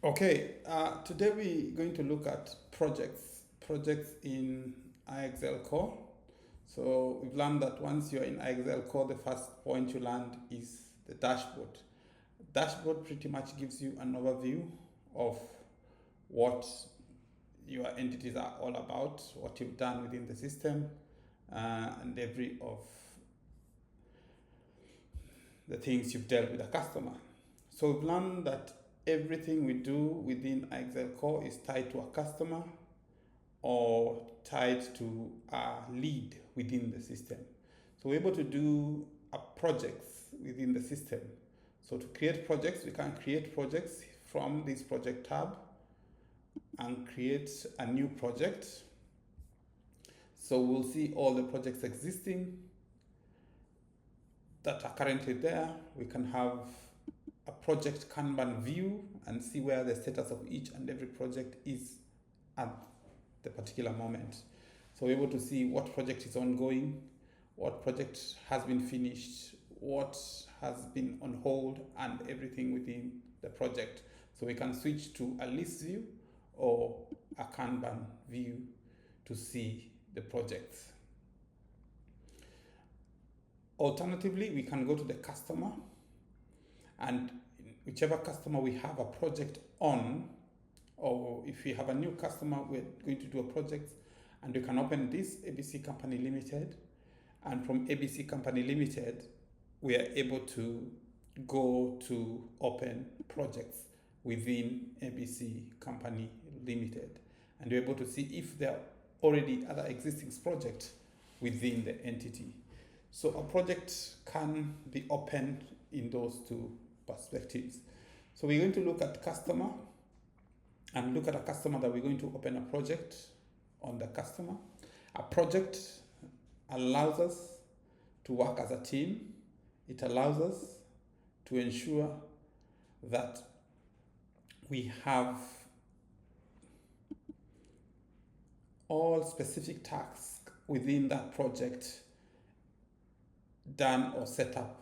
Okay, today we're going to look at projects in IXLCORE. So we've learned that once you're in IXLCORE, the first point you learned is the dashboard. Dashboard pretty much gives you an overview of what your entities are all about, what you've done within the system, and every of the things you've dealt with a customer. So we've learned that everything we do within IXLCORE is tied to a customer or tied to a lead within the system. So we're able to do projects within the system. So to create projects, we can create projects from this project tab and create a new project. So we'll see all the projects existing that are currently there. We can have a project Kanban view and see where the status of each and every project is at the particular moment. So we're able to see what project is ongoing, what project has been finished, what has been on hold, and everything within the project. So we can switch to a list view or a Kanban view to see the projects. Alternatively, we can go to the customer, and whichever customer we have a project on, or if we have a new customer, we're going to do a project, and you can open this ABC Company Limited, and from ABC Company Limited, we are able to go to open projects within ABC Company Limited, and you're able to see if there are already other existing projects within the entity. So a project can be opened in those two perspectives. So we're going to look at customer and look at a customer that we're going to open a project on the customer. A project allows us to work as a team. It allows us to ensure that we have all specific tasks within that project done or set up.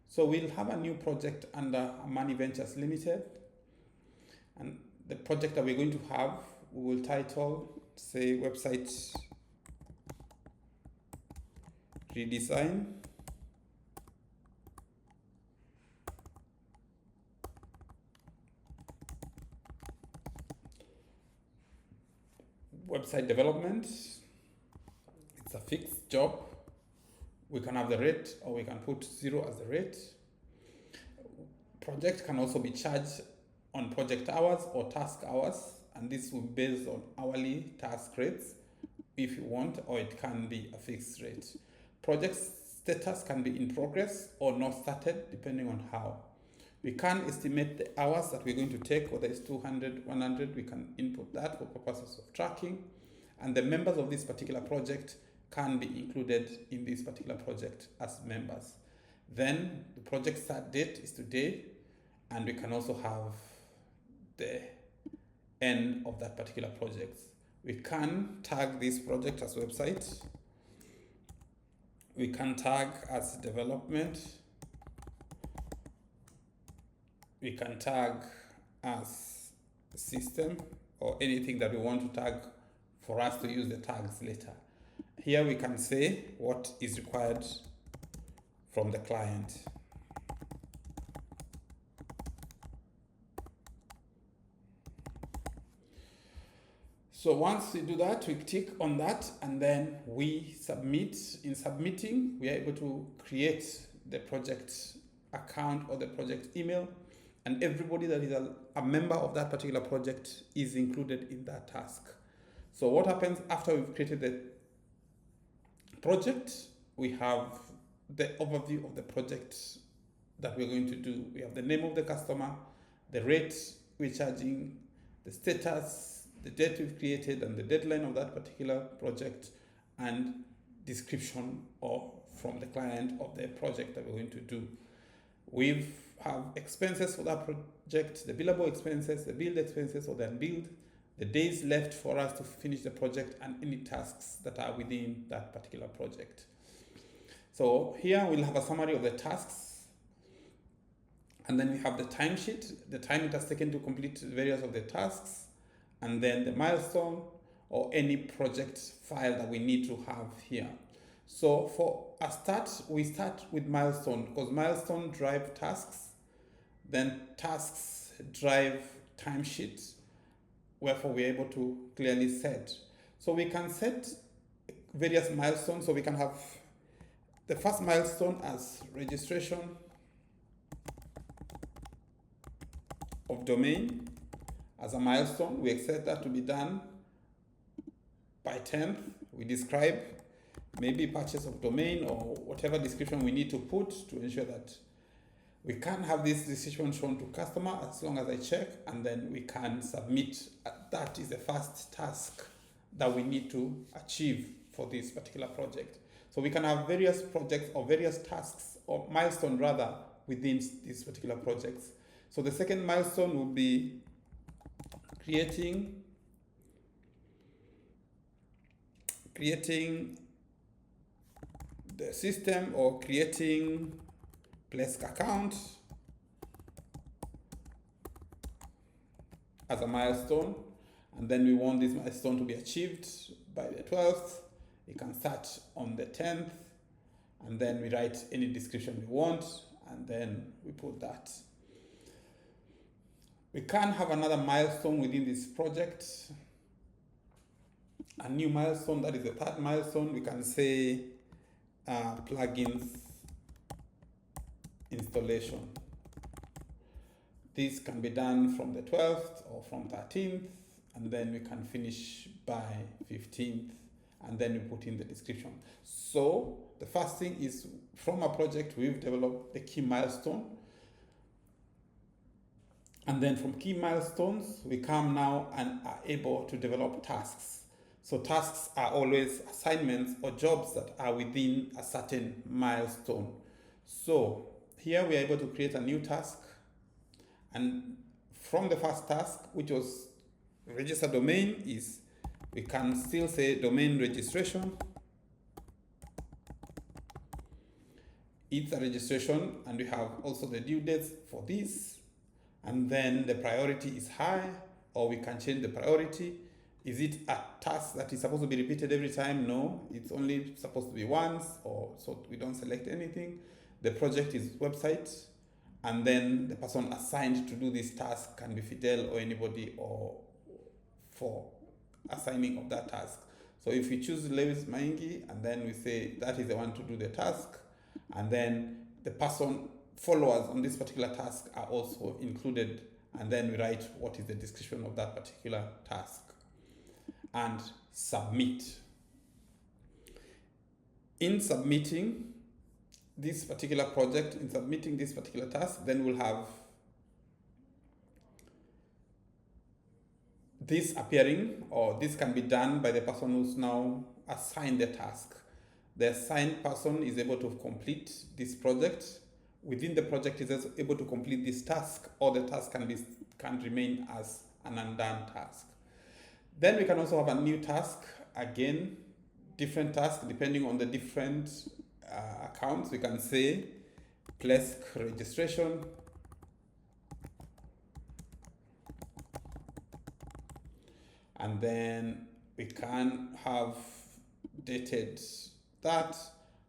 So we'll have a new project under Money Ventures Limited, and the project that we're going to have, we will title, say, website redesign. Website development, it's a fixed job. We can have the rate, or we can put 0 as the rate. Project can also be charged on project hours or task hours, and this will be based on hourly task rates if you want, or it can be a fixed rate. Project status can be in progress or not started, depending on how. We can estimate the hours that we're going to take, whether it's 200, 100, we can input that for purposes of tracking, and the members of this particular project can be included in this particular project as members. Then the project start date is today, and we can also have the end of that particular project. We can tag this project as website. We can tag as development. We can tag as system, or anything that we want to tag for us to use the tags later. Here we can say what is required from the client. So once we do that, we tick on that, and then we submit. In submitting, we are able to create the project account or the project email, and everybody that is a member of that particular project is included in that task. So what happens after we've created the project? We have the overview of the project that we're going to do. We have the name of the customer, the rate we're charging, the status, the date we've created, and the deadline of that particular project, and description from the client of the project that we're going to do. We have expenses for that project, the billable expenses, the billed expenses or the unbilled, the days left for us to finish the project, and any tasks that are within that particular project. So here we'll have a summary of the tasks. And then we have the timesheet, the time it has taken to complete various of the tasks, and then the milestone or any project file that we need to have here. So for a start, we start with milestone because milestone drive tasks, then tasks drive timesheets, wherefore we're able to clearly set. So we can set various milestones. So we can have the first milestone as registration of domain as a milestone. We expect that to be done by 10th. We describe maybe purchase of domain or whatever description we need to put to ensure that we can have this decision shown to customer as long as I check, and then we can submit. That is the first task that we need to achieve for this particular project. So we can have various projects or various tasks or milestone rather within these particular projects. So the second milestone will be creating the system or creating Plesk account as a milestone, and then we want this milestone to be achieved by the 12th. We can start on the 10th, and then we write any description we want, and then we put that. We can have another milestone within this project, a new milestone, that is the third milestone. We can say plugins installation. This can be done from the 12th or from 13th, and then we can finish by 15th, and then we put in the description. So the first thing is, from a project, we've developed the key milestone. And then from key milestones, we come now and are able to develop tasks. So tasks are always assignments or jobs that are within a certain milestone. So here we are able to create a new task. And from the first task, which was register domain, is we can still say domain registration. It's a registration, and we have also the due dates for this. And then the priority is high, or we can change the priority. Is it a task that is supposed to be repeated every time? No, it's only supposed to be once, or so we don't select anything. The project is website, and then the person assigned to do this task can be Fidel or anybody, or for assigning of that task. So if we choose Lewis Maingi, and then we say that is the one to do the task, and then the person followers on this particular task are also included, and then we write what is the description of that particular task and submit. In submitting this particular project, in submitting this particular task, then we'll have this appearing, or this can be done by the person who's now assigned the task. The assigned person is able to complete this project. Within the project is able to complete this task, or the task can remain as an undone task. Then we can also have a new task, again, different task depending on the different accounts. We can say Plesk registration, and then we can have dated that,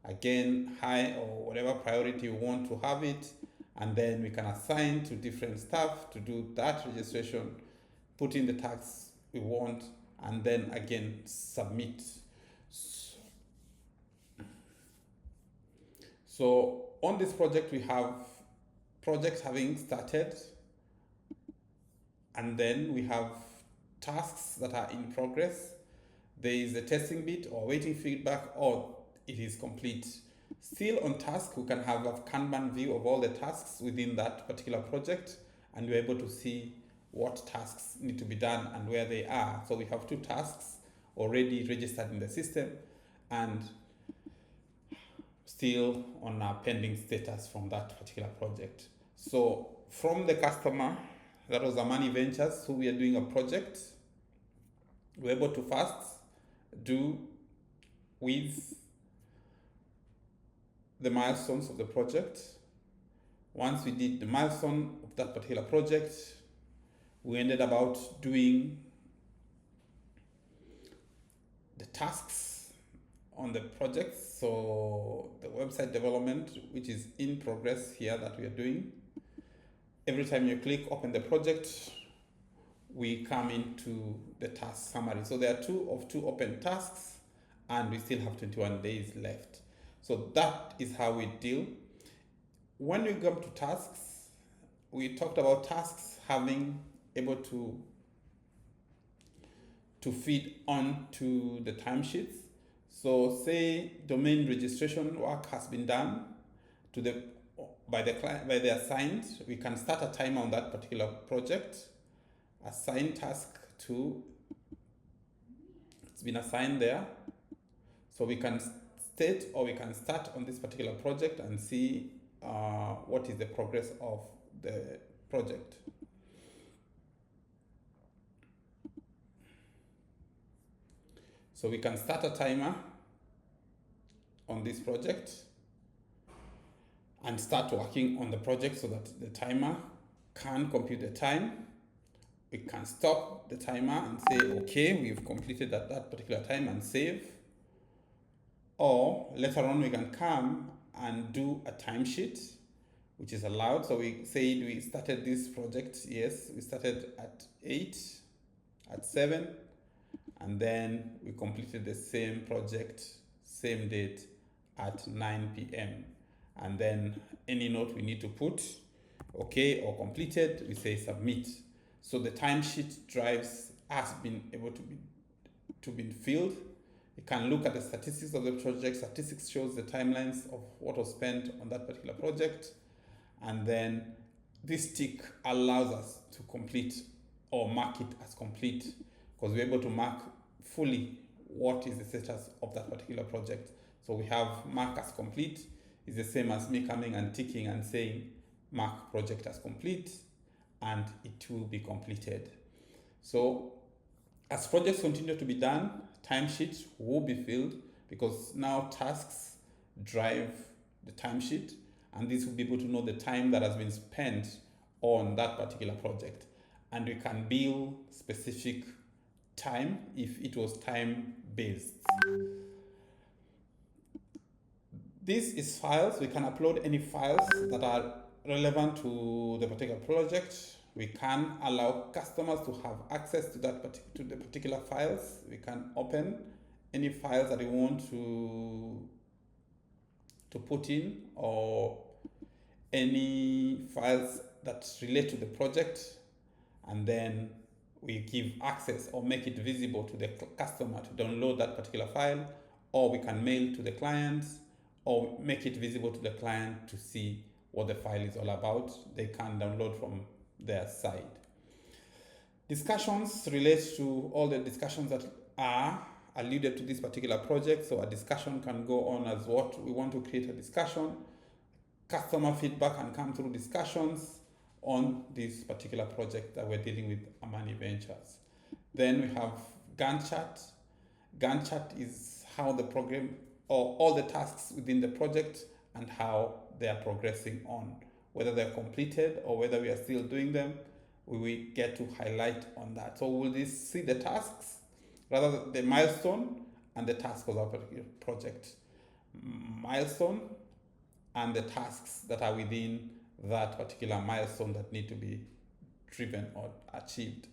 again, high or whatever priority we want to have it, and then we can assign to different staff to do that registration, put in the tags we want, and then again submit. So on this project, we have projects having started, and then we have tasks that are in progress. There is a testing bit or waiting feedback, or it is complete. Still on task, we can have a Kanban view of all the tasks within that particular project, and we're able to see what tasks need to be done and where they are. So we have 2 tasks already registered in the system and still on a pending status from that particular project. So from the customer, that was Amani Ventures, who we are doing a project, we're able to first do with the milestones of the project. Once we did the milestone of that particular project, we ended about doing the tasks on the project. So the website development, which is in progress here that we are doing. Every time you click open the project, we come into the task summary. So there are two open tasks, and we still have 21 days left. So that is how we deal. When we come to tasks, we talked about tasks having able to feed onto the timesheets. So say domain registration work has been done to the by the client, by the assigned, we can start a timer on that particular project. Assign task to, it's been assigned there. So we can state or we can start on this particular project and see what is the progress of the project. So we can start a timer on this project and start working on the project so that the timer can compute the time. We can stop the timer and say, okay, we've completed at that particular time and save. Or later on, we can come and do a timesheet, which is allowed. So we said we started this project. Yes, we started at 8, at 7, and then we completed the same project, same date at 9 p.m. And then any note we need to put, okay or completed, we say submit. So the timesheet drives has been able to be filled. You can look at the statistics of the project. Statistics shows the timelines of what was spent on that particular project. And then this tick allows us to complete or mark it as complete, because we're able to mark fully what is the status of that particular project. So we have mark as complete is the same as me coming and ticking and saying mark project as complete, and it will be completed. So as projects continue to be done, timesheets will be filled, because now tasks drive the timesheet, and this will be able to know the time that has been spent on that particular project. And we can bill specific time if it was time based. This is files. We can upload any files that are relevant to the particular project. We can allow customers to have access to to the particular files. We can open any files that we want to put in, or any files that relate to the project, and then we give access or make it visible to the customer to download that particular file, or we can mail to the client, or make it visible to the client to see what the file is all about. They can download from their side. Discussions relate to all the discussions that are alluded to this particular project. So a discussion can go on as what we want to create a discussion. Customer feedback can come through discussions on this particular project that we're dealing with, Amani Ventures. Then we have Gantt chart. Gantt chart is how the program or all the tasks within the project and how they are progressing on, whether they're completed or whether we are still doing them. We will get to highlight on that. So we'll see the tasks, rather the milestone and the task of our particular project. Milestone and the tasks that are within that particular milestone that need to be driven or achieved.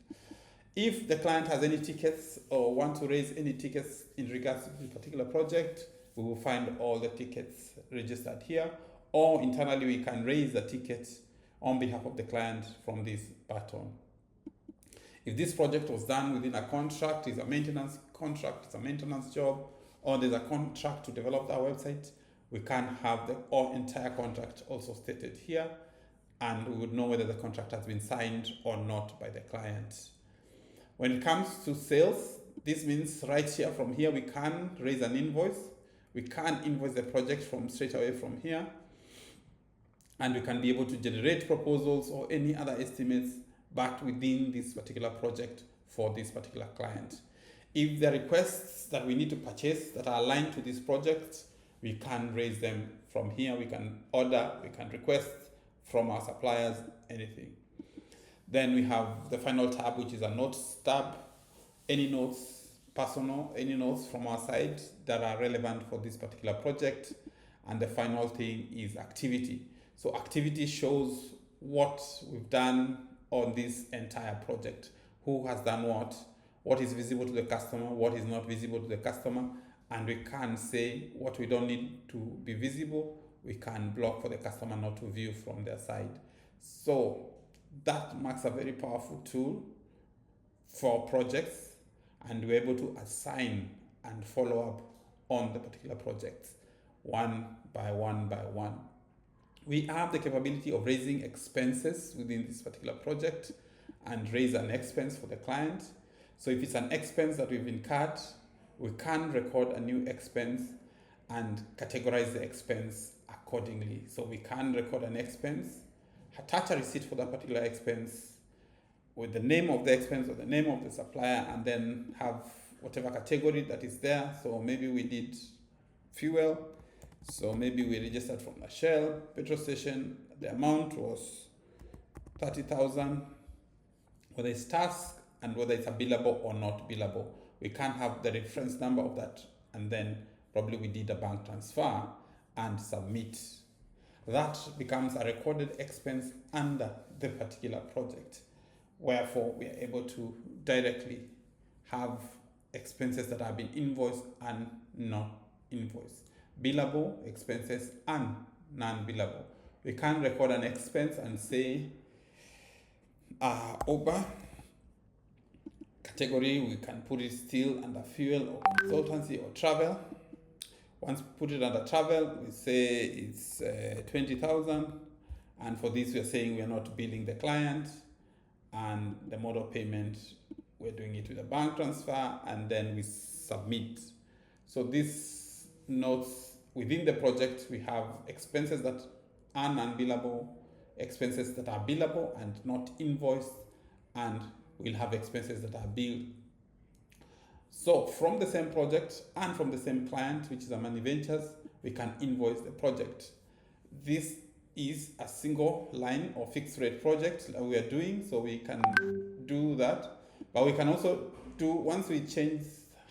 If the client has any tickets or want to raise any tickets in regards to this particular project, we will find all the tickets registered here, or internally we can raise the tickets on behalf of the client from this button. If this project was done within a contract, is a maintenance contract, it's a maintenance job, or there's a contract to develop our website, we can have the entire contract also stated here, and we would know whether the contract has been signed or not by the client. When it comes to sales, this means right here from here we can raise an invoice. We can invoice the project from straight away from here, and we can be able to generate proposals or any other estimates back within this particular project for this particular client. If there are requests that we need to purchase that are aligned to this project, we can raise them from here. We can order, we can request from our suppliers, anything. Then we have the final tab, which is a notes tab. Any notes, personal, any notes from our side that are relevant for this particular project. And the final thing is activity. So activity shows what we've done on this entire project, who has done what is visible to the customer, what is not visible to the customer, and we can say what we don't need to be visible, we can block for the customer not to view from their side. So that marks a very powerful tool for projects, and we're able to assign and follow up on the particular projects one by one by one. We have the capability of raising expenses within this particular project and raise an expense for the client. So if it's an expense that we've incurred, we can record a new expense and categorize the expense accordingly. So we can record an expense, attach a receipt for that particular expense with the name of the expense or the name of the supplier, and then have whatever category that is there. So maybe we did fuel. So maybe we registered from the Shell petrol station. The amount was 30,000. Whether it's task and whether it's a billable or not billable, we can have the reference number of that, and then probably we did a bank transfer and submit. That becomes a recorded expense under the particular project. Wherefore, we are able to directly have expenses that have been invoiced and not invoiced, billable expenses and non-billable. We can record an expense and say Uber category, we can put it still under fuel or consultancy or travel. Once we put it under travel, we say it's 20,000, and for this we are saying we are not billing the client, and the mode of payment, we're doing it with a bank transfer, and then we submit. So this notes within the project, we have expenses that are non-billable, expenses that are billable and not invoiced, and we'll have expenses that are billed. So from the same project and from the same client, which is a Money Ventures, we can invoice the project. This is a single line or fixed rate project that we are doing, so we can do that. But we can also do, once we change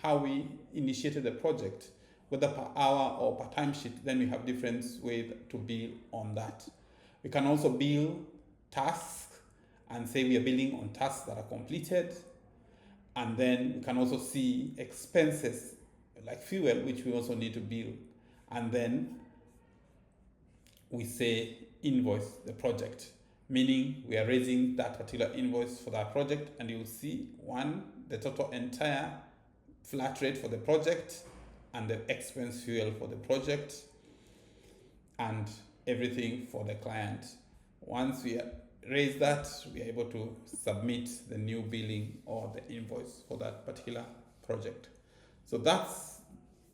how we initiated the project, whether per hour or per timesheet, then we have different ways to bill on that. We can also bill tasks and say we are billing on tasks that are completed. And then we can also see expenses like fuel, which we also need to bill. And then we say invoice the project, meaning we are raising that particular invoice for that project, and you'll see the total entire flat rate for the project and the expense fuel for the project and everything for the client. Once we raise that, we are able to submit the new billing or the invoice for that particular project. So that's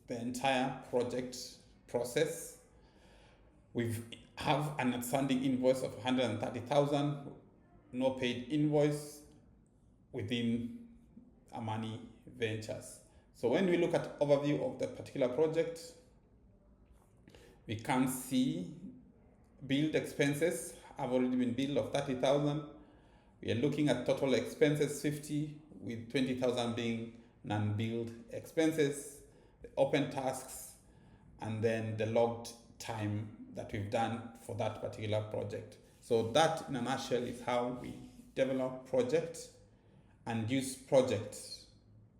the entire project process. We have an outstanding invoice of 130,000, no paid invoice within Money Ventures. So when we look at overview of the particular project, we can see billed expenses have already been billed of 30,000. We are looking at total expenses 50, with 20,000 being non-billed expenses, the open tasks, and then the logged time that we've done for that particular project. So that in a nutshell is how we develop projects and use projects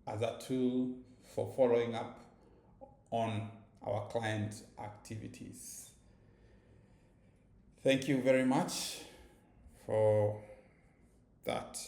as a tool for following up on our client activities. Thank you very much for that.